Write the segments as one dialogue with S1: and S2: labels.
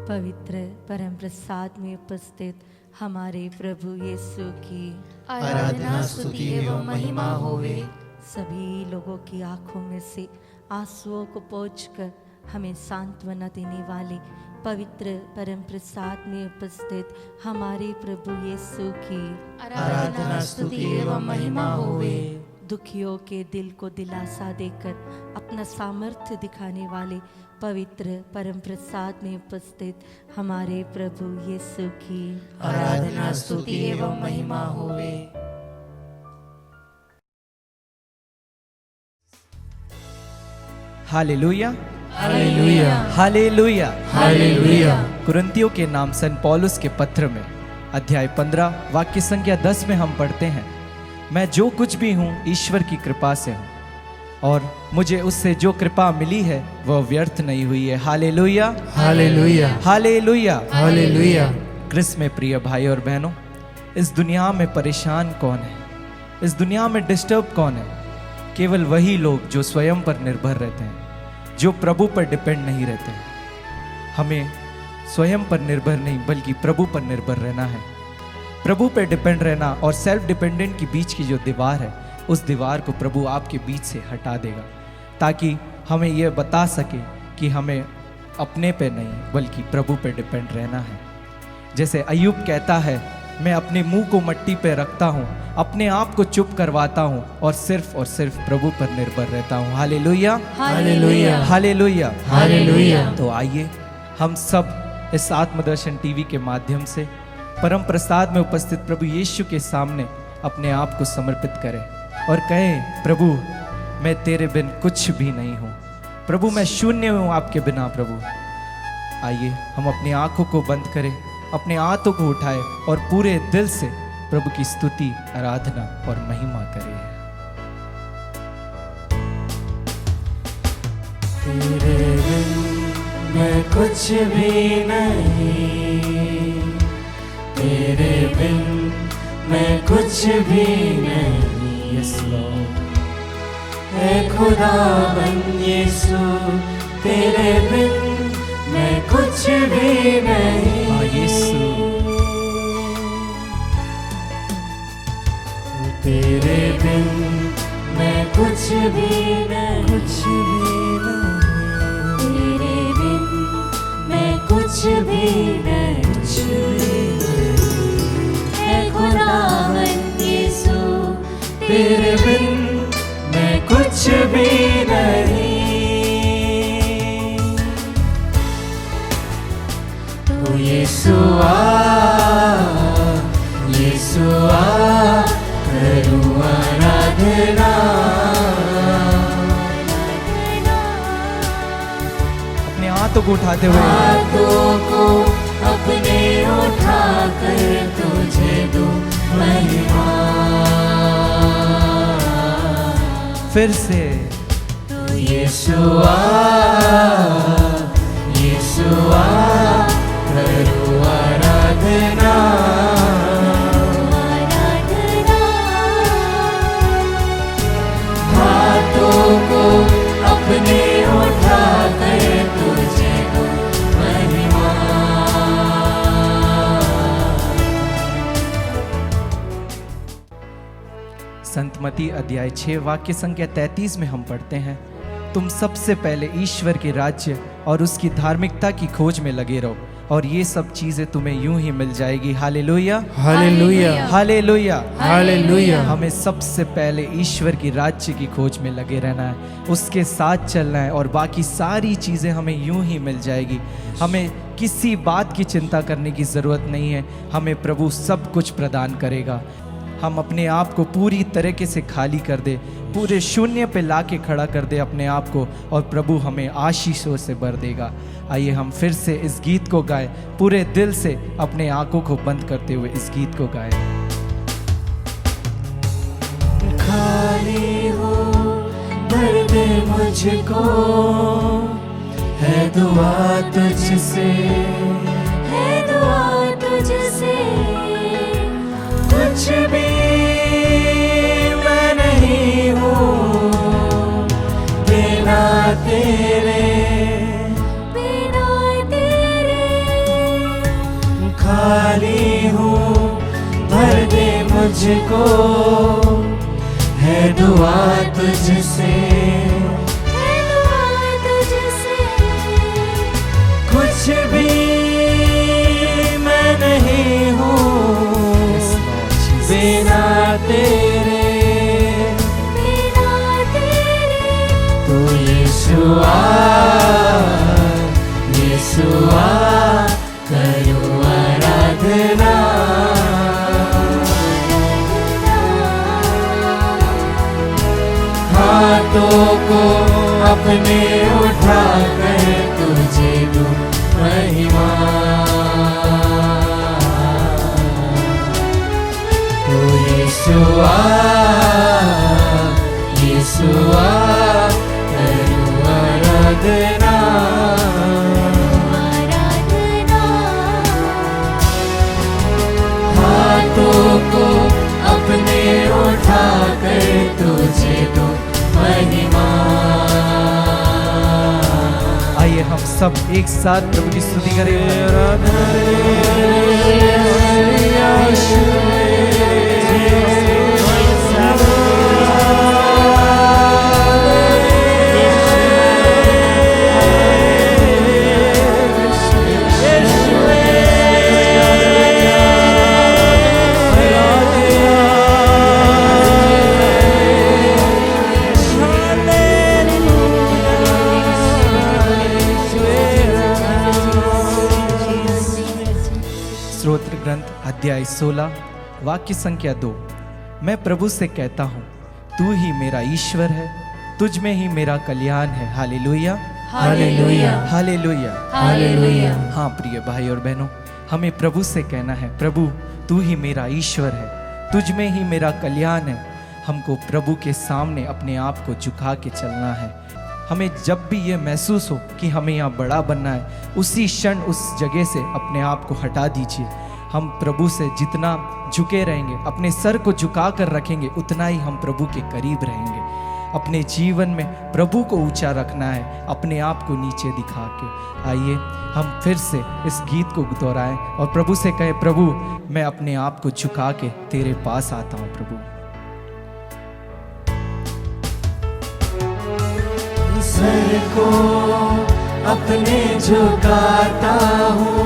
S1: पवित्र परम प्रसाद में उपस्थित हमारे प्रभु यीशु की
S2: आराधना स्तुति एवं महिमा होवे।
S1: सभी लोगों की आंखों में से आंसुओं को पोंछकर हमें सांत्वना देने वाले पवित्र परम प्रसाद में उपस्थित हमारे प्रभु यीशु की
S2: आराधना स्तुति एवं महिमा होवे।
S1: दुखियों के दिल को दिलासा देकर अपना सामर्थ्य दिखाने वाले पवित्र परम प्रसाद में उपस्थित हमारे प्रभु यीशु की
S2: आराधना स्तुति एवं महिमा होवे।
S3: हालेलुया,
S2: हालेलुया,
S3: हालेलुया,
S2: हालेलुया।
S3: कुरिन्थियों के नाम संत पौलुस के पत्र में अध्याय 15 वाक्य संख्या 10 में हम पढ़ते हैं, मैं जो कुछ भी हूँ ईश्वर की कृपा से हूँ और मुझे उससे जो कृपा मिली है वह व्यर्थ नहीं हुई है। हालेलुया,
S2: हालेलुया,
S3: हालेलुया,
S2: हालेलुया।
S3: क्रिस्त में प्रिय भाई और बहनों, इस दुनिया में परेशान कौन है? इस दुनिया में डिस्टर्ब कौन है? केवल वही लोग जो स्वयं पर निर्भर रहते हैं, जो प्रभु पर डिपेंड नहीं रहते हैं। हमें स्वयं पर निर्भर नहीं बल्कि प्रभु पर निर्भर रहना है। प्रभु पर डिपेंड रहना और सेल्फ डिपेंडेंट के बीच की जो दीवार है, उस दीवार को प्रभु आपके बीच से हटा देगा, ताकि हमें यह बता सके कि हमें अपने पे नहीं बल्कि प्रभु पे डिपेंड रहना है। जैसे अय्यूब कहता है, मैं अपने मुंह को मट्टी पे रखता हूँ, अपने आप को चुप करवाता हूँ और सिर्फ प्रभु पर निर्भर रहता हूँ। हालेलुया,
S2: हालेलुया,
S3: हालेलुया,
S2: हालेलुया।
S3: तो आइए हम सब इस आत्मदर्शन टीवी के माध्यम से परम प्रसाद में उपस्थित प्रभु यीशु के सामने अपने आप को समर्पित करें और कहें, प्रभु मैं तेरे बिन कुछ भी नहीं हूँ, प्रभु मैं शून्य हूँ आपके बिना। प्रभु आइए हम अपनी आंखों को बंद करें, अपने हाथों को उठाएं और पूरे दिल से प्रभु की स्तुति, आराधना और महिमा करें।
S2: तेरे बिन मैं कुछ भी नहीं, तेरे बिन मैं कुछ भी नहीं।
S3: यस लॉर्ड,
S2: ऐ खुदाबंद यीशु, तेरे बिन मैं कुछ भी नहीं।
S3: हाँ यीशु,
S2: तेरे बिन मैं कुछ भी नहीं, कुछ भी नहीं। तेरे बिन मैं कुछ भी नहीं, कुछ भी नहीं। ऐ खुदाबंद यीशु, तेरे बिन मैं कुछ भी नहीं। तो यीशु आ करूं आराधना।
S3: अपने हाथों को उठाते हुए,
S2: हाथों को अपने उठा कर तुझे दूं महिमा।
S3: फिर से
S2: तो यीशु आ करूं आराधना। हाथों को अपने उठा कर तुझे दूं महिमा।
S3: संत मत्ती अध्याय 6 वाक्य संख्या 33 में हम पढ़ते हैं, तुम सबसे पहले ईश्वर के राज्य और उसकी धार्मिकता की खोज में लगे रहो और ये सब चीजें तुम्हें यूं ही मिल जाएगी। हालेलुया,
S2: हालेलुया,
S3: हालेलुया,
S2: हालेलुया।
S3: हमें सबसे पहले ईश्वर की राज्य की खोज में लगे रहना है, उसके साथ चलना है और बाकी सारी चीजें हमें यूं ही मिल जाएगी। हमें किसी बात की चिंता करने की जरूरत नहीं है, हमें प्रभु सब कुछ प्रदान करेगा। हम अपने आप को पूरी तरीके से खाली कर दे, पूरे शून्य पे लाके खड़ा कर दे अपने आप को और प्रभु हमें आशीषों से भर देगा। आइए हम फिर से इस गीत को गाएं, पूरे दिल से अपने आंखों को बंद करते हुए इस गीत को गाएं।
S2: खाली हो भर दे मुझको, है दुआ तुझसे, है दुआ तुझसे। कुछ भी मैं नहीं हूँ बिना तेरे, बिना तेरे। मुझको है दुआ तुझसे, कुछ भी मैं नहीं हूँ बिना तेरे, तू यीशुआ यीशुआ करूँ आराधना। हाथों को अपने उठा कर तुझे दूं महिमा, तू यीशुआ यीशुआ करूँ आराधना। हाथों को अपने उठा कर तुझे दूं महिमा।
S3: आइए हम सब एक साथ प्रभु की स्तुति करें। स्तोत्र ग्रंथ अध्याय 16 वाक्य संख्या 2। मैं प्रभु से कहता हूँ, तू ही मेरा ईश्वर है, तुझ में ही मेरा कल्याण है। हालेलुया
S2: हालेलुया
S3: हालेलुया
S2: हालेलुया।
S3: हाँ प्रिय भाई और बहनों, हमें प्रभु से कहना है, प्रभु तू ही मेरा ईश्वर है, तुझ में ही मेरा कल्याण है। हमको प्रभु के सामने अपने आप को झुका के चलना है। हमें जब भी ये महसूस हो कि हमें यहाँ बड़ा बनना है, उसी क्षण उस जगह से अपने आप को हटा दीजिए। हम प्रभु से जितना झुके रहेंगे, अपने सर को झुका कर रखेंगे, उतना ही हम प्रभु के करीब रहेंगे। अपने जीवन में प्रभु को ऊंचा रखना है, अपने आप को नीचे दिखा के। आइए हम फिर से इस गीत को दोहराएं और प्रभु से कहें, प्रभु मैं अपने आप को झुका के तेरे पास आता हूँ। प्रभु
S2: सर को अपने झुकाता हूँ,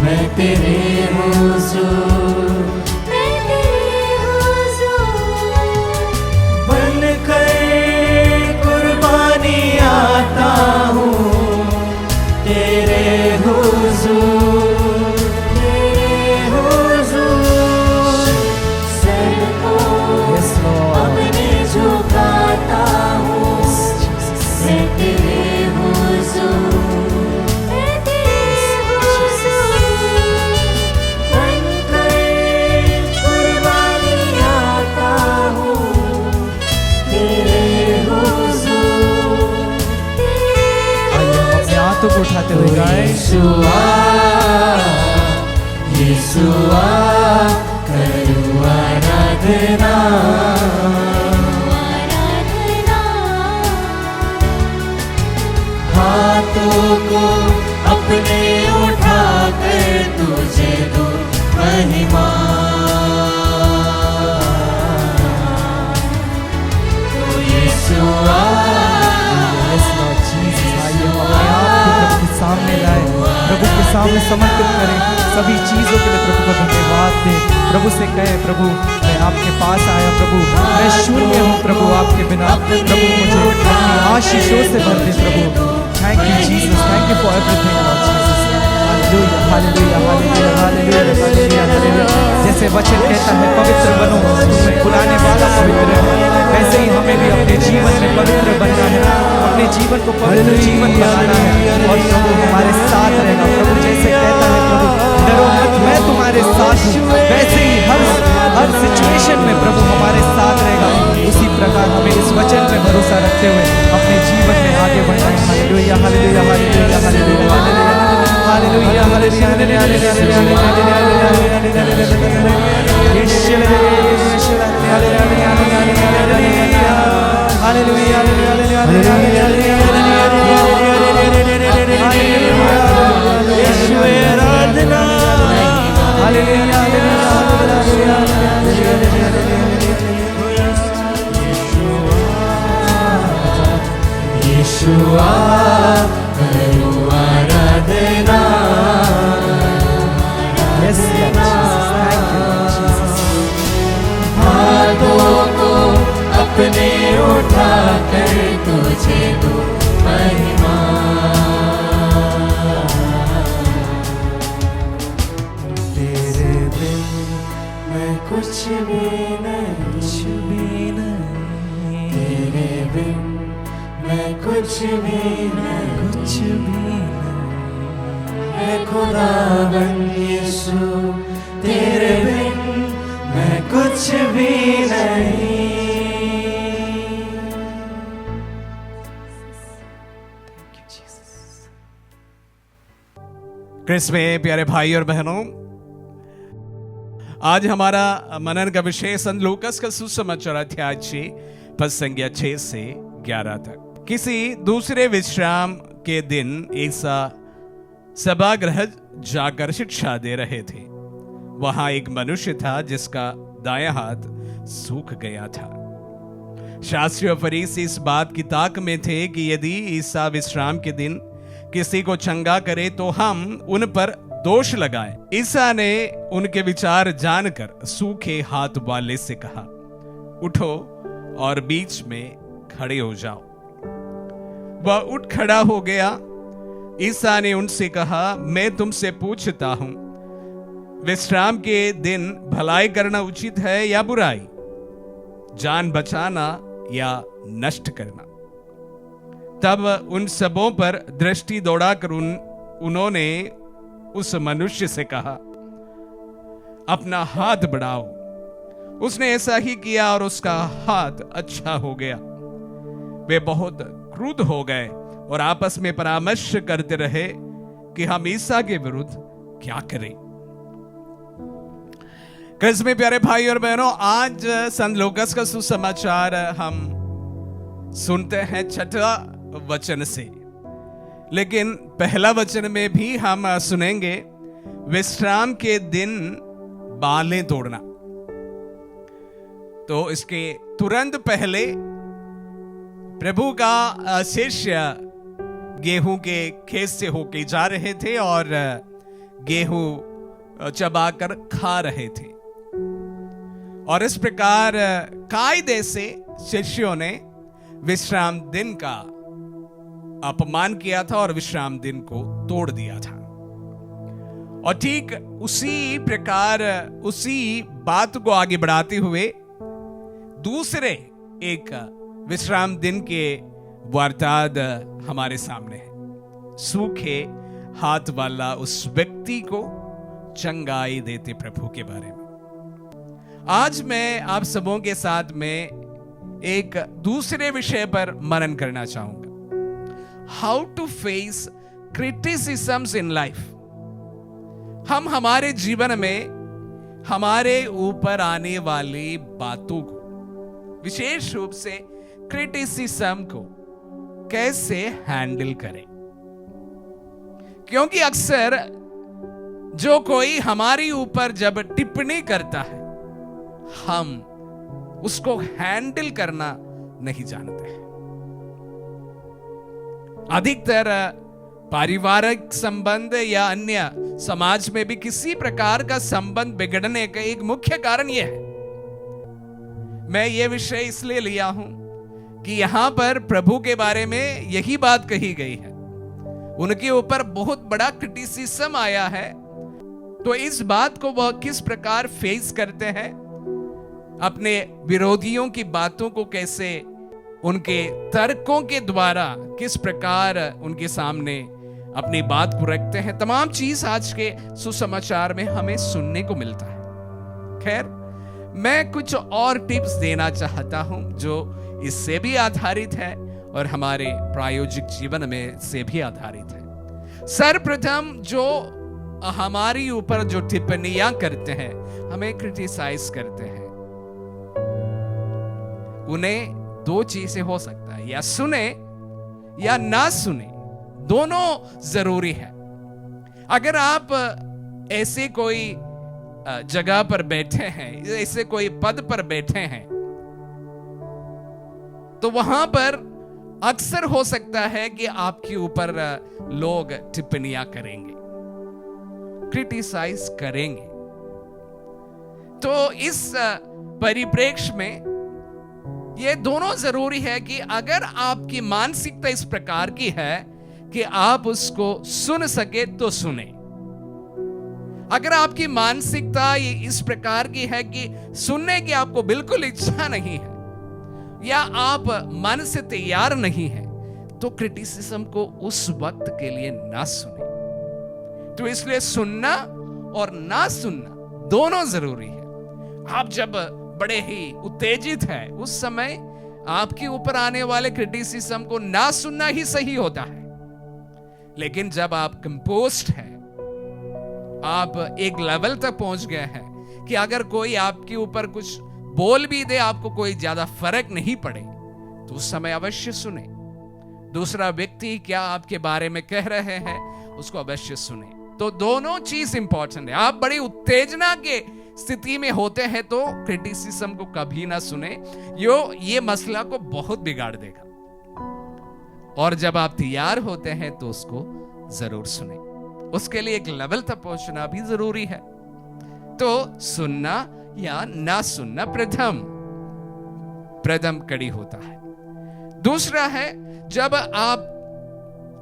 S2: मैं तेरे हुजूर बन कर कुर्बानी आता हूँ, तेरे हुजूर सर को अपने झुकाता हूँ, मैं तेरे हुजूर बन कर कुर्बानी आता हूँ, तेरे हुजूर।
S3: आइए हम अपने हाथों को उठाते हुए गाएं,
S2: यीशुआ यीशुआ करूँ आराधना। हाथों को अपने उठा कर तुझे दूं महिमा, तू यीशुआ
S3: सामने लाए, प्रभु के सामने समर्पित करें, सभी चीजों के लिए प्रभु को धन्यवाद दें। प्रभु से कहें, प्रभु मैं आपके पास आया, प्रभु मैं शून्य हूँ, प्रभु आपके बिना। प्रभु मुझे अपनी आशीषों से भर दे। प्रभु thank you Jesus, thank you for everything Lord Jesus. हालेलुया हालेलुया हालेलुया हालेलुया हालेलुया हालेलुया। जैसे वचन कहता है, पवित्र बनो, तुम्हें बुलाने वाला पवित्र है, वैसे ही हमें भी अपने जीवन में पवित्र बनना है, अपने जीवन को पवित्र जीवन बनाना है, और प्रभु हमारे साथ रहेगा। प्रभु जैसे कहता है, प्रभु डरो मत, मैं तुम्हारे साथ हूँ, वैसे ही हर सिचुएशन में प्रभु हमारे साथ रहेगा। उसी प्रकार हमें इस वचन में भरोसा रखते हुए अपने जीवन में आगे बढ़ना है। हालेलुया हालेलुया हालेलुया हालेलुया हालेलुया हालेलुया हालेलुया।
S2: मैं कुछ भी नहीं, तेरे बिन मैं कुछ भी नहीं, मैं खुदाबंद यीशु तेरे बिन मैं कुछ भी नहीं।
S4: क्रिस में प्यारे भाई और बहनों, आज हमारा मनन का विषय संत लूकास का सुसमाचार अध्याय 6 पद संख्या 6 से 11 तक। किसी दूसरे विश्राम के दिन ईसा सभागृह जाकर शिक्षा दे रहे थे। वहां एक मनुष्य था जिसका दायां हाथ सूख गया था। शास्त्री और फरीसी इस बात की ताक में थे कि यदि ईसा विश्राम के दिन किसी को चंगा करे तो हम उन पर दोष लगाएं। ईसा ने उनके विचार जानकर सूखे हाथ वाले से कहा, उठो और बीच में खड़े हो जाओ। वह उठ खड़ा हो गया। ईसा ने उनसे कहा, मैं तुमसे पूछता हूं, विश्राम के दिन भलाई करना उचित है या बुराई, जान बचाना या नष्ट करना? तब उन सबों पर दृष्टि दौड़ाकर उन्होंने उस मनुष्य से कहा, अपना हाथ बढ़ाओ। उसने ऐसा ही किया और उसका हाथ अच्छा हो गया। वे बहुत क्रुद्ध हो गए और आपस में परामर्श करते रहे कि हम ईसा के विरुद्ध क्या करें। क्रिस में प्यारे भाई और बहनों, आज संत लूकास का सुसमाचार हम सुनते हैं 6 वचन से, लेकिन पहला वचन में भी हम सुनेंगे विश्राम के दिन बालें तोड़ना। तो इसके तुरंत पहले प्रभु का शिष्य गेहूं के खेत से होके जा रहे थे और गेहूं चबाकर खा रहे थे, और इस प्रकार कायदे से शिष्यों ने विश्राम दिन का अपमान किया था और विश्राम दिन को तोड़ दिया था। और ठीक उसी प्रकार उसी बात को आगे बढ़ाते हुए दूसरे एक विश्राम दिन के वारदात हमारे सामने है। सूखे हाथ वाला उस व्यक्ति को चंगाई देते प्रभु के बारे में। आज मैं आप सबों के साथ में एक दूसरे विषय पर मनन करना चाहूंगा, how to face criticisms in life. हम हमारे जीवन में हमारे ऊपर आने वाली बातों को, विशेष रूप से क्रिटिसिज्म को कैसे हैंडल करें, क्योंकि अक्सर जो कोई हमारे ऊपर जब टिप्पणी करता है, हम उसको हैंडल करना नहीं जानते हैं। अधिकतर पारिवारिक संबंध या अन्य समाज में भी किसी प्रकार का संबंध बिगड़ने का एक मुख्य कारण यह है। मैं यह विषय इसलिए लिया हूं कि यहां पर प्रभु के बारे में यही बात कही गई है। उनके ऊपर बहुत बड़ा क्रिटिसिज्म आया है, तो इस बात को वह किस प्रकार फेस करते हैं, अपने विरोधियों की बातों को कैसे, उनके तर्कों के द्वारा किस प्रकार उनके सामने अपनी बात को रखते हैं, तमाम चीज आज के सुसमाचार में हमें सुनने को मिलता है। खैर, मैं कुछ और टिप्स देना चाहता हूं जो इससे भी आधारित है और हमारे प्रायोगिक जीवन में से भी आधारित है। सर्वप्रथम जो हमारे ऊपर जो टिप्पणियां करते हैं, हमें क्रिटिसाइज करते हैं, उन्हें दो चीजें हो सकता है, या सुने या ना सुने, दोनों जरूरी है। अगर आप ऐसे कोई जगह पर बैठे हैं, ऐसे कोई पद पर बैठे हैं, तो वहां पर अक्सर हो सकता है कि आपके ऊपर लोग टिप्पणियां करेंगे, क्रिटिसाइज करेंगे। तो इस परिप्रेक्ष्य में यह दोनों जरूरी है कि अगर आपकी मानसिकता इस प्रकार की है कि आप उसको सुन सके तो सुने, अगर आपकी मानसिकता ये इस प्रकार की है कि सुनने की आपको बिल्कुल इच्छा नहीं है या आप मन से तैयार नहीं है, तो क्रिटिसिज्म को उस वक्त के लिए ना सुने। तो इसलिए सुनना और ना सुनना दोनों जरूरी है। आप जब बड़े ही उत्तेजित हैं, उस समय आपके ऊपर आने वाले क्रिटिसिज्म को ना सुनना ही सही होता है। लेकिन जब आप कंपोज्ड हैं, आप एक लेवल तक पहुंच गए हैं कि अगर कोई आपके ऊपर कुछ बोल भी दे, आपको कोई ज्यादा फर्क नहीं पड़े, तो उस समय अवश्य सुने। दूसरा व्यक्ति क्या आपके बारे में कह रहे हैं, उसको अवश्य सुने। तो दोनों चीज इंपॉर्टेंट है। आप बड़ी उत्तेजना के स्थिति में होते हैं तो क्रिटिसिज्म को कभी ना सुने, ये मसला को बहुत बिगाड़ देगा। और जब आप तैयार होते हैं तो उसको जरूर सुने। उसके लिए एक लेवल तक पहुंचना भी जरूरी है। तो सुनना या ना सुनना प्रथम कड़ी होता है। दूसरा है, जब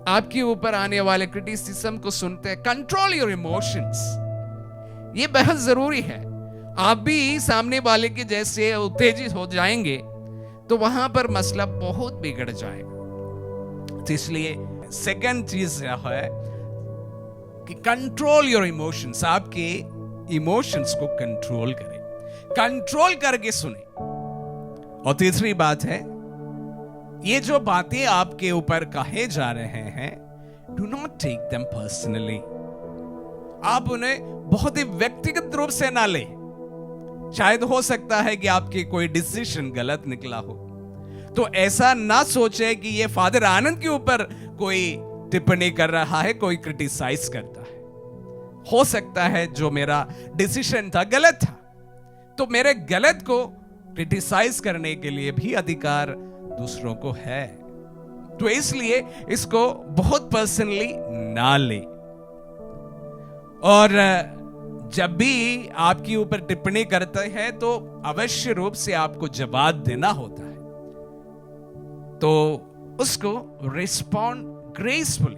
S4: आपके ऊपर आने वाले क्रिटिसिज्म को सुनते हैं, कंट्रोल योर इमोशंस। ये बहुत जरूरी है। आप भी सामने वाले के जैसे उत्तेजित हो जाएंगे तो वहां पर मसला बहुत बिगड़ जाएगा। तो इसलिए सेकंड चीज है कि कंट्रोल योर इमोशंस। आपके इमोशंस को कंट्रोल करें, कंट्रोल करके सुने। और तीसरी बात है, ये जो बातें आपके ऊपर कहे जा रहे हैं, do not take them personally. आप उन्हें बहुत ही व्यक्तिगत रूप से ना ले। शायद हो सकता है कि आपके कोई डिसीजन गलत निकला हो, तो ऐसा ना सोचे कि ये फादर आनंद के ऊपर कोई टिप्पणी कर रहा है, कोई क्रिटिसाइज करता है। हो सकता है जो मेरा डिसीजन था गलत था, तो मेरे गलत को क्रिटिसाइज करने के लिए भी अधिकार दूसरों को है। तो इसलिए इसको बहुत पर्सनली ना ले। और जब भी आपके ऊपर टिप्पणी करते हैं तो अवश्य रूप से आपको जवाब देना होता है, तो उसको रिस्पॉन्ड ग्रेसफुली,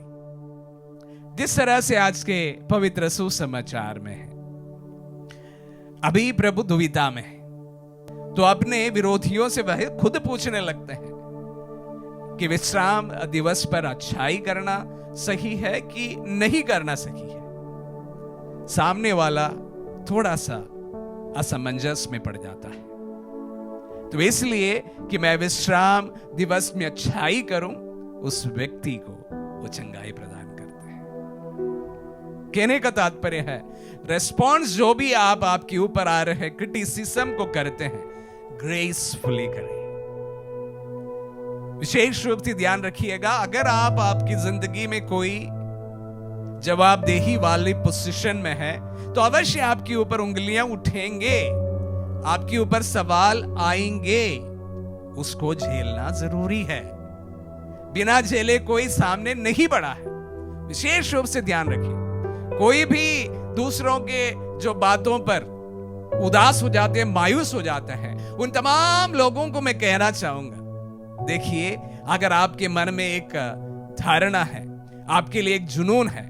S4: जिस तरह से आज के पवित्र सुसमाचार में है। अभी प्रभु दुविधा में है, तो अपने विरोधियों से वह खुद पूछने लगते हैं कि विश्राम दिवस पर अच्छाई करना सही है कि नहीं करना सही है। सामने वाला थोड़ा सा असमंजस में पड़ जाता है। तो इसलिए कि मैं विश्राम दिवस में अच्छाई करूं, उस व्यक्ति को वो चंगाई प्रदान करते हैं। कहने का तात्पर्य है, रेस्पॉन्स जो भी आप आपके ऊपर आ रहे क्रिटिसिज्म को करते हैं, ग्रेसफुली करें। विशेष रूप से ध्यान रखिएगा, अगर आप आपकी जिंदगी में कोई जवाबदेही वाली पोजीशन में है, तो अवश्य आपके ऊपर उंगलियां उठेंगे, आपके ऊपर सवाल आएंगे। उसको झेलना जरूरी है। बिना झेले कोई सामने नहीं बढ़ा है। विशेष रूप से ध्यान रखिए, कोई भी दूसरों के जो बातों पर उदास हो जाते हैं, मायूस हो जाते हैं, उन तमाम लोगों को मैं कहना चाहूंगा, देखिए, अगर आपके मन में एक धारणा है, आपके लिए एक जुनून है,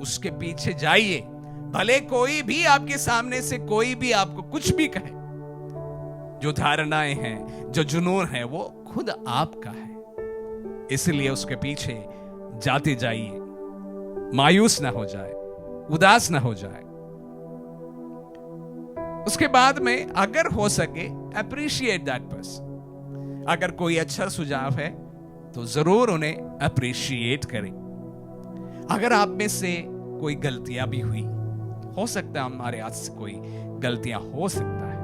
S4: उसके पीछे जाइए। भले कोई भी आपके सामने से कोई भी आपको कुछ भी कहे, जो धारणाएं हैं, जो जुनून है, वो खुद आपका है। इसलिए उसके पीछे जाते जाइए, मायूस ना हो जाए, उदास ना हो जाए। उसके बाद में अगर हो सके अप्रिशिएट दैट पर्सन। अगर कोई अच्छा सुझाव है तो जरूर उन्हें अप्रिशिएट करें। अगर आप में से कोई गलतियां भी हुई, हो सकता है हमारे हाथ से कोई गलतियां हो सकता है,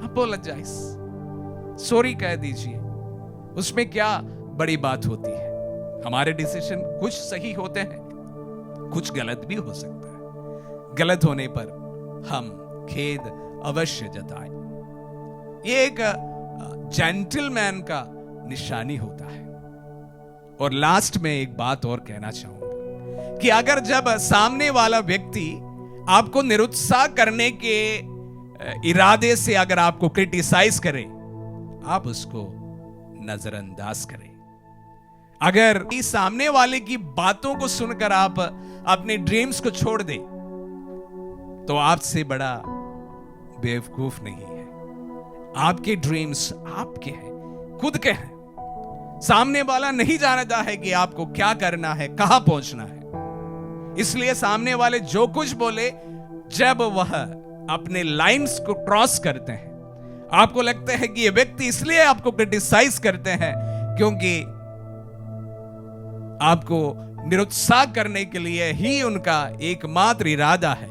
S4: अपोलोजाइज, सॉरी कह दीजिए। उसमें क्या बड़ी बात होती है। हमारे डिसीजन कुछ सही होते हैं, कुछ गलत भी हो सकता है। गलत होने पर हम खेद अवश्य जताएं। ये एक जेंटलमैन का निशानी होता है। और लास्ट में एक बात और कहना चाहूंगा कि अगर जब सामने वाला व्यक्ति आपको निरुत्साह करने के इरादे से अगर आपको क्रिटिसाइज करे, आप उसको नजरअंदाज करें। अगर इस सामने वाले की बातों को सुनकर आप अपने ड्रीम्स को छोड़ दे, तो आपसे बड़ा बेवकूफ नहीं है। आपके ड्रीम्स आपके हैं, खुद के हैं। सामने वाला नहीं जानता है कि आपको क्या करना है, कहां पहुंचना है। इसलिए सामने वाले जो कुछ बोले, जब वह अपने लाइंस को क्रॉस करते हैं, आपको लगता है कि ये व्यक्ति इसलिए आपको क्रिटिसाइज करते हैं क्योंकि आपको निरुत्साह करने के लिए ही उनका एकमात्र इरादा है,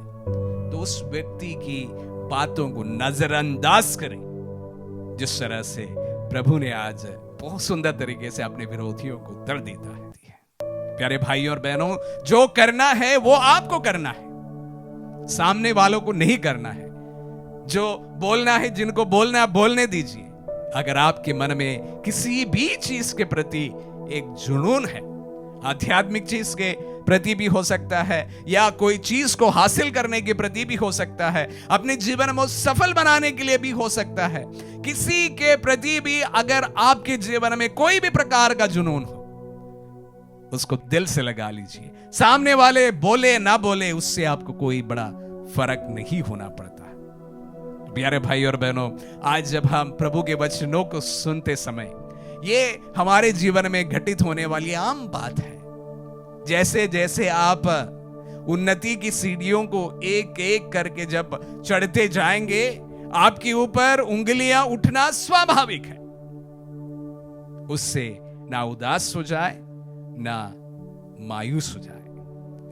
S4: तो उस व्यक्ति की बातों को नजरअंदाज करें। जिस तरह से प्रभु ने आज बहुत सुंदर तरीके से अपने विरोधियों को उत्तर देता है। प्यारे भाई और बहनों, जो करना है वो आपको करना है, सामने वालों को नहीं करना है। जो बोलना है, जिनको बोलना है बोलने दीजिए। अगर आपके मन में किसी भी चीज के प्रति एक जुनून है, आध्यात्मिक चीज के प्रति भी हो सकता है, या कोई चीज को हासिल करने के प्रति भी हो सकता है, अपने जीवन में सफल बनाने के लिए भी हो सकता है, किसी के प्रति भी अगर आपके जीवन में कोई भी प्रकार का जुनून हो, उसको दिल से लगा लीजिए। सामने वाले बोले ना बोले, उससे आपको कोई बड़ा फर्क नहीं होना पड़ता। प्यारे भाई और बहनों, आज जब हम प्रभु के वचनों को सुनते समय, ये हमारे जीवन में घटित होने वाली आम बात है। जैसे जैसे आप उन्नति की सीढ़ियों को एक एक करके जब चढ़ते जाएंगे, आपके ऊपर उंगलियां उठना स्वाभाविक है। उससे ना उदास हो जाए, ना मायूस हो जाए।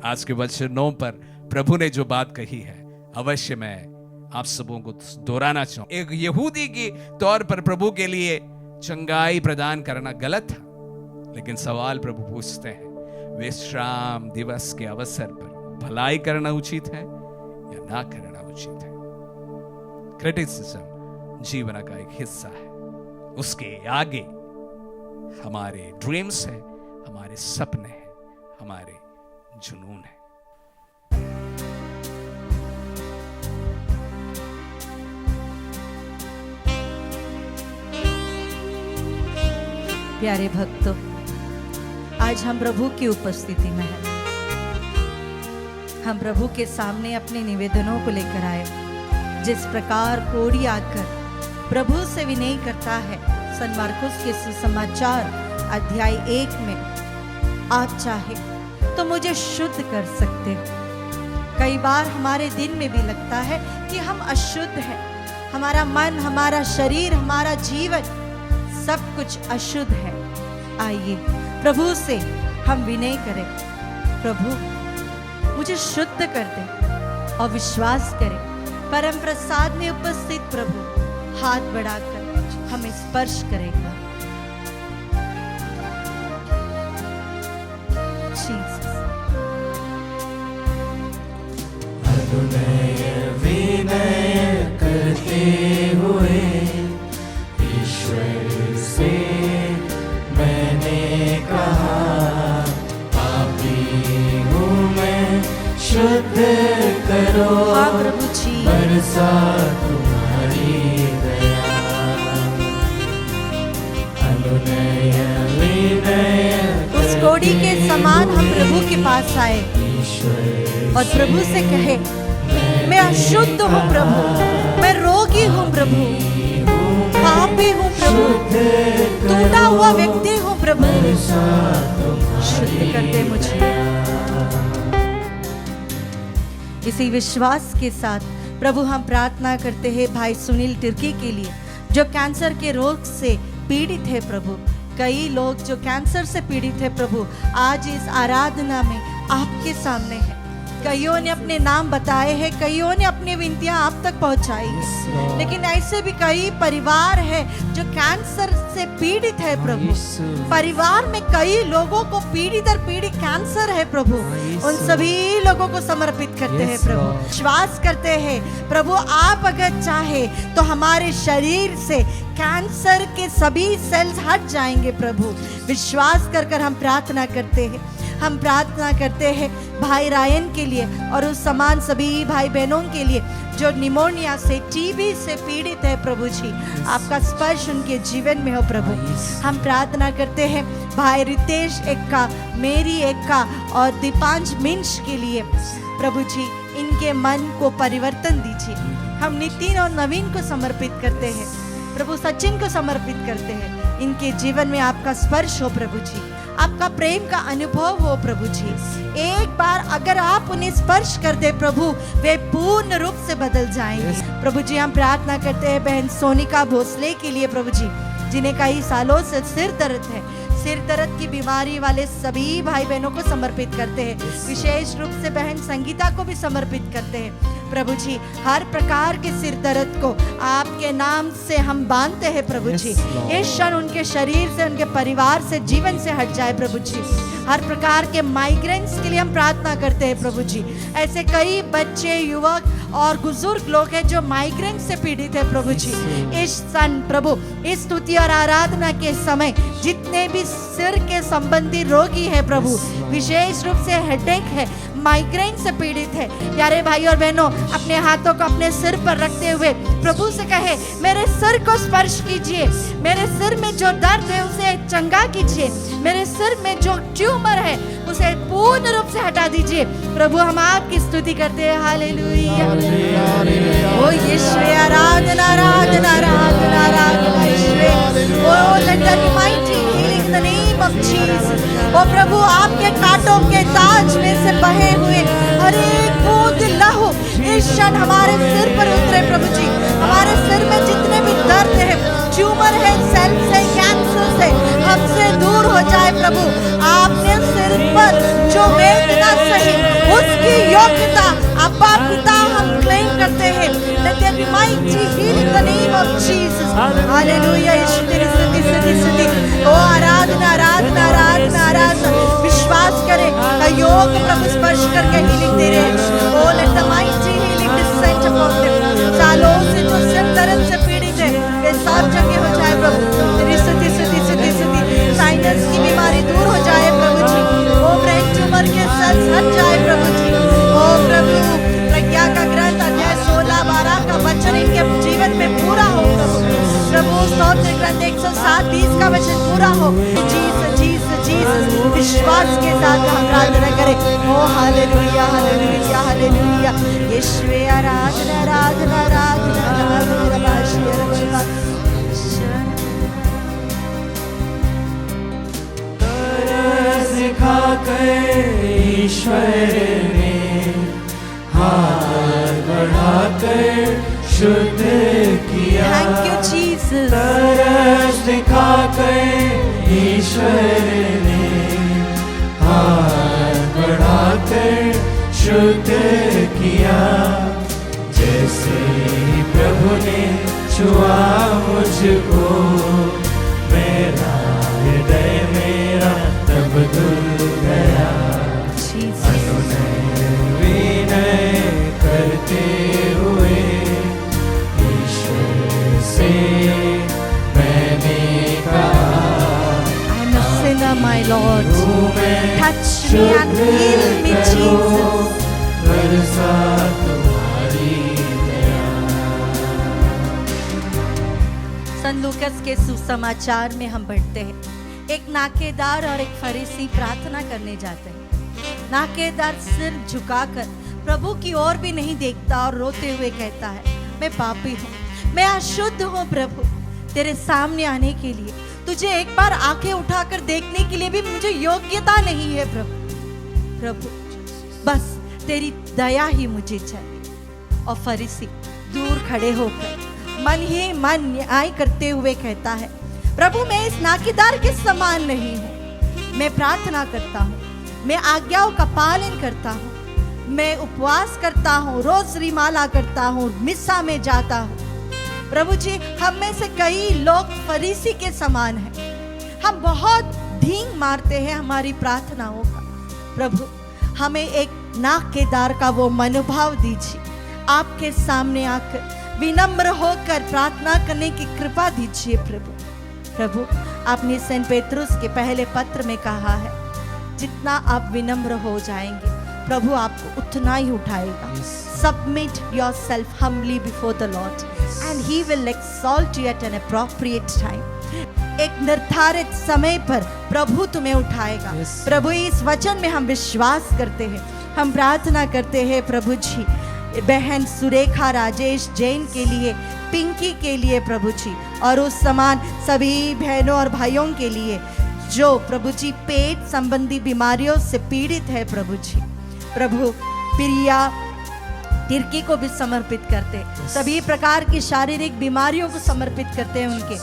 S4: आज के वचनों पर प्रभु ने जो बात कही है, अवश्य मैं आप सबों को दोहराना चाहूं। एक यहूदी के तौर पर प्रभु के लिए चंगाई प्रदान करना गलत था, लेकिन सवाल प्रभु पूछते हैं, विश्राम दिवस के अवसर पर भलाई करना उचित है या ना करना उचित है? क्रिटिसिज्म जीवन का एक हिस्सा है। उसके आगे हमारे ड्रीम्स हैं, हमारे सपने हैं, हमारे जुनून है।
S1: प्यारे भक्तों, आज हम प्रभु की उपस्थिति में हैं। हम प्रभु के सामने अपने निवेदनों को लेकर आए। जिस प्रकार कोढ़ी आकर प्रभु से विनय करता है, सन मार्कुस के सुसमाचार अध्याय 1 में, आप चाहे तो मुझे शुद्ध कर सकते हो। कई बार हमारे दिन में भी लगता है कि हम अशुद्ध हैं। हमारा मन, हमारा शरीर, हमारा जीवन सब कुछ अशुद्ध है। आइए प्रभु से हम विनय करें, प्रभु मुझे शुद्ध कर दे, और विश्वास करें परम प्रसाद में उपस्थित प्रभु हाथ बढ़ाकर हमें स्पर्श करेगा।
S2: विनय करते हुए ईश्वर से मैंने कहा, पापी हूँ मैं, शुद्ध करो।
S1: हाँ प्रभु जी,
S2: बरसा तुम्हारी दया। अनुनय विनय
S1: उस कोढ़ी के समान हम प्रभु के पास आए और प्रभु से कहे, मैं अशुद्ध हूँ प्रभु, मैं रोगी हूँ प्रभु, पापी हूँ प्रभु, टूटा हुआ व्यक्ति हूँ प्रभु, शुद्ध कर दे मुझे। इसी विश्वास के साथ प्रभु हम प्रार्थना करते हैं भाई सुनील तिर्की के लिए, जो कैंसर के रोग से पीड़ित है प्रभु। कई लोग जो कैंसर से पीड़ित है प्रभु, आज इस आराधना में आपके सामने है। कईयों ने अपने नाम बताए हैं, कईयों ने अपनी विनतियां आप तक पहुंचाई है, लेकिन ऐसे भी कई परिवार है जो कैंसर से पीड़ित है प्रभु। परिवार में कई लोगों को पीड़ित कैंसर है प्रभु। उन सभी लोगों को समर्पित करते हैं प्रभु। विश्वास करते हैं प्रभु, आप अगर चाहे तो हमारे शरीर से कैंसर के सभी सेल्स हट जाएंगे प्रभु। विश्वास कर हम प्रार्थना करते हैं। हम प्रार्थना करते हैं भाई रायन के लिए और उस समान सभी भाई बहनों के लिए जो निमोनिया से, टीबी से पीड़ित है प्रभु जी। आपका स्पर्श उनके जीवन में हो प्रभु। हम प्रार्थना करते हैं भाई रितेश एक्का, मेरी एक्का और दीपांश मिंच के लिए प्रभु जी। इन इनके मन को परिवर्तन दीजिए। हम नितिन और नवीन को समर्पित करते हैं प्रभु, सचिन को समर्पित करते हैं। इनके जीवन में आपका स्पर्श हो प्रभु जी, आपका प्रेम का अनुभव हो प्रभु जी। एक बार अगर आप उन्हें स्पर्श कर दे प्रभु, वे पूर्ण रूप से बदल जाएंगे। प्रभु जी हम प्रार्थना करते हैं बहन सोनिका भोसले के लिए प्रभु जी, जिन्हें कई सालों से सिर दर्द है। सिर दर्द की बीमारी वाले सभी भाई बहनों को समर्पित करते हैं, विशेष रूप से बहन संगीता को भी समर्पित करते हैं प्रभु जी। हर प्रकार के सिर दर्द को आपके नाम से हम बांधते हैं प्रभु जी। इस क्षण उनके शरीर से, उनके परिवार से, जीवन से हट जाए प्रभु जी। हर प्रकार के माइग्रेन्स के लिए हम प्रार्थना करते हैं प्रभु जी। ऐसे कई बच्चे, युवक और बुजुर्ग लोग हैं जो माइग्रेन से पीड़ित है प्रभु जी। इस क्षण प्रभु इस स्तुति और आराधना के समय जितने भी सिर के संबंधी रोगी है प्रभु, विशेष रूप से हेडेक है, माइग्रेन से पीड़ित है, प्यारे भाई और बहनों अपने हाथों को अपने सिर पर रखते हुए प्रभु से कहे, मेरे सिर को स्पर्श कीजिए, मेरे सिर में जो दर्द है उसे चंगा कीजिए, मेरे सिर में जो ट्यूमर है उसे पूर्ण रूप से हटा दीजिए। प्रभु हम आपकी स्तुति करते हैं, हालेलुया। ओ यीशु आराधना आराधना आराधना आराधना यीशु। Oh let the mighty healing the name of Jesus. ओ प्रभु आपके कांटों के ताज में से बहे हुए हर एक बूंद लहू इस क्षण हमारे सिर पर उतरे प्रभु जी। हमारे सिर में जितने भी दर्द है, ट्यूमर है, सेल से, कैंसर से, हमसे दूर हो जाए प्रभु। आपने सिर पर जो वेदना सही उसकी योग्यता अब्बा पिता हम क्लेम करते हैं। Let there be mighty healing in the name of Jesus. हालेलुया यीशु तेरी स्तुति स्तुति स्तुति। ओ आराधना आराधना आराधना आराधना। विश्वास करें योग प्रभु स्पर्श करके हीलिंग दे रहे हैं। Oh let the mighty healing descend upon them. सालों से जो सिर दर्द से पीड़ित है वे सब जगह हो जाए प्रभु। तेरी स्तुति स्तुति स्तुति स्तुति। साइनस की बीमारी दूर हो जाए प्रभु जी। ओ ब्रेन ट्यूमर के सेल्स हट जाए प्रभु जी। ओ प्रभु प्रज्ञा का ग्रंथ अध्याय 16-12 का वचन इनके जीवन में पूरा हो प्रभु। प्रभु स्तोत्र ग्रंथ 107-20 का वचन पूरा हो। जीसस जीसस जीसस विश्वास के साथ हम प्रार्थना करें। ओ हालेलुया हालेलुया हालेलुया। यीशु आराधना आराधना आराधना आराधना।
S2: सिखा कर ईश्वर ने हाथ बढ़ाकर शुद्ध किया।
S1: Thank you Jesus.
S2: तरस दिखाकर ईश्वर ने हाथ बढ़ाकर शुद्ध किया। जैसे ही प्रभु ने छुआ मुझको, मेरा हृदय मेरा तब धुल गया। अनुनय विनय करते हुए ईश्वर से मैंने कहा,
S1: I'm a sinner, my Lord. Touch me and heal me, Jesus.
S2: बरसा तुम्हारी दया।
S1: संत लूकास के सुसमाचार में हम पढ़ते हैं, एक नाकेदार और एक फरीसी प्रार्थना करने जाते हैं। नाकेदार सिर झुकाकर प्रभु की ओर भी नहीं देखता और रोते हुए कहता है, मैं पापी हूँ, मैं अशुद्ध हूँ प्रभु, तेरे सामने आने के लिए, तुझे एक बार आंखें उठाकर देखने के लिए भी मुझे योग्यता नहीं है प्रभु। प्रभु बस तेरी दया ही मुझे चाहिए। और फरीसी दूर खड़े होकर मन ही मन न्याय करते हुए कहता है, प्रभु मैं इस नाकेदार के समान नहीं हूँ। मैं प्रार्थना करता हूँ, मैं आज्ञाओं का पालन करता हूँ, मैं उपवास करता हूँ, रोजरीमाला करता हूँ, मिस्सा में जाता हूँ। प्रभु जी हम में से कई लोग फरीसी के समान हैं। हम बहुत ढींग मारते हैं हमारी प्रार्थनाओं का। प्रभु हमें एक नाकेदार का वो मनोभाव दीजिए। आपके सामने आकर विनम्र होकर प्रार्थना करने की कृपा दीजिए प्रभु। प्रभु आपने सेंट पेट्रुस के पहले पत्र में कहा है, जितना आप विनम्र हो जाएंगे प्रभु आपको उतना ही उठाएगा। Submit yourself humbly before the Lord and He will exalt you at an appropriate time. एक निर्धारित समय पर प्रभु तुम्हें उठाएगा। प्रभु इस वचन में हम विश्वास करते हैं, हम प्रार्थना करते हैं प्रभु जी बहन सुरेखा राजेश जैन के लिए, पिंकी के लिए प्रभु जी, और उस समान सभी बहनों और भाइयों के लिए जो प्रभु जी पेट संबंधी बीमारियों से पीड़ित है प्रभु जी। प्रभु प्रिया तिर्की को भी समर्पित करते, सभी प्रकार की शारीरिक बीमारियों को समर्पित करते हैं उनके।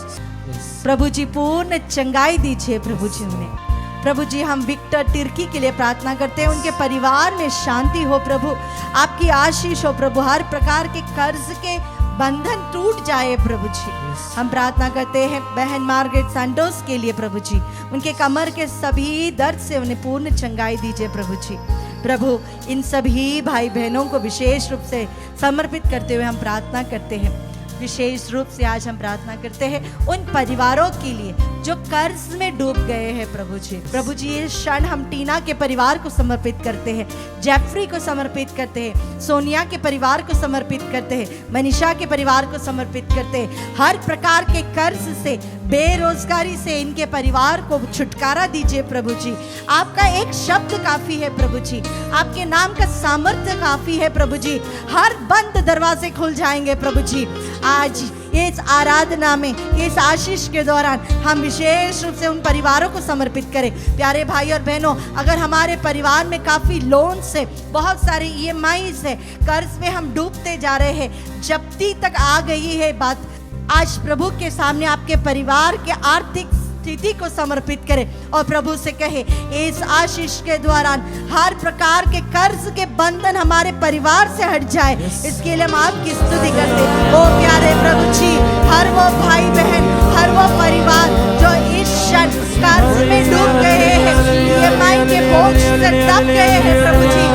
S1: प्रभु जी पूर्ण चंगाई दीजिए प्रभु जी उन्हें। प्रभु जी हम विक्टर तिर्की के लिए प्रार्थना करते हैं, उनके परिवार में शांति हो प्रभु, आपकी आशीष हो प्रभु, हर प्रकार के कर्ज के बंधन टूट जाए प्रभु जी। हम प्रार्थना करते हैं बहन मार्गरेट सैंटोस के लिए प्रभु जी, उनके कमर के सभी दर्द से उन्हें पूर्ण चंगाई दीजिए प्रभु जी। प्रभु इन सभी भाई बहनों को विशेष रूप से समर्पित करते हुए हम प्रार्थना करते हैं। विशेष रूप से आज हम प्रार्थना करते हैं उन परिवारों के लिए जो कर्ज में डूब गए हैं प्रभु जी। प्रभु जी ये क्षण हम टीना के परिवार को समर्पित करते हैं, जेफरी को समर्पित करते हैं, सोनिया के परिवार को समर्पित करते हैं, मनीषा के परिवार को समर्पित करते हैं। हर प्रकार के कर्ज से, बेरोजगारी से इनके परिवार को छुटकारा दीजिए प्रभु जी। आपका एक शब्द काफी है प्रभु जी, आपके नाम का सामर्थ्य काफी है प्रभु जी। हर बंद दरवाजे खुल जाएंगे प्रभु जी। आज इस आराधना में, इस आशीष के दौरान हम विशेष रूप से उन परिवारों को समर्पित करें। प्यारे भाई और बहनों, अगर हमारे परिवार में काफ़ी लोन से, बहुत सारे EMI से, कर्ज में हम डूबते जा रहे हैं, जब्ती तक आ गई है बात, आज प्रभु के सामने आपके परिवार के आर्थिक स्थिति को समर्पित करें और प्रभु से कहे इस आशीष के दौरान हर प्रकार के कर्ज के बंधन हमारे परिवार से हट जाए। इसके लिए हम आपकी स्तुति करते हैं। ओ प्यारे प्रभु जी, हर वो भाई बहन, हर वो परिवार जो इस क्षण कर्ज में डूब गए हैं, EMI के बोझ से दब गए हैं प्रभु जी,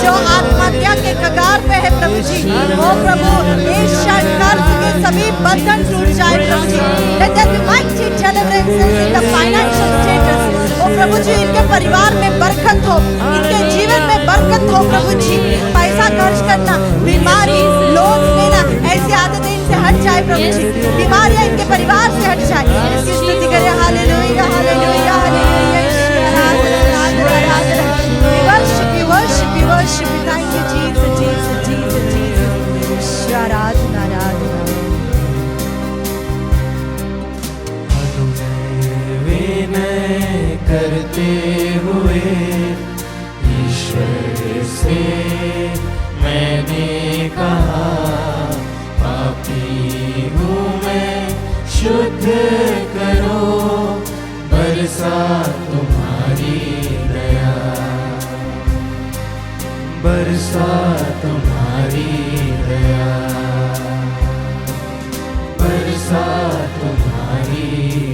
S1: जो आत्महत्या के कगार पे है प्रभु जी, ओ प्रभु इस क्षण कर्ज के सभी बंधन टूट जाए प्रभु जी। Let there be mighty deliverance in the financial status। ओ प्रभु जी इनके परिवार में बरकत हो, इनके जीवन में बरकत हो प्रभु जी। पैसा खर्च करना, बीमारी, लोन लेना, ऐसी आदतें इनसे हट जाए प्रभु जी। बीमारियां इनके परिवार से हट जाए। इसकी स्तुति करें। हालेलुया हालेलुया hallelujah. We worship you, worship you. Thank you Jesus, Jesus, Jesus, Jesus। आराधना आराधना।
S2: विनय करते हुए ईश्वर से मैंने कहा, पापी हूँ मैं, शुद्ध करो, बरसा तुम्हारी दया, बरसा तुम्हारी दया, बरसा तुम्हारी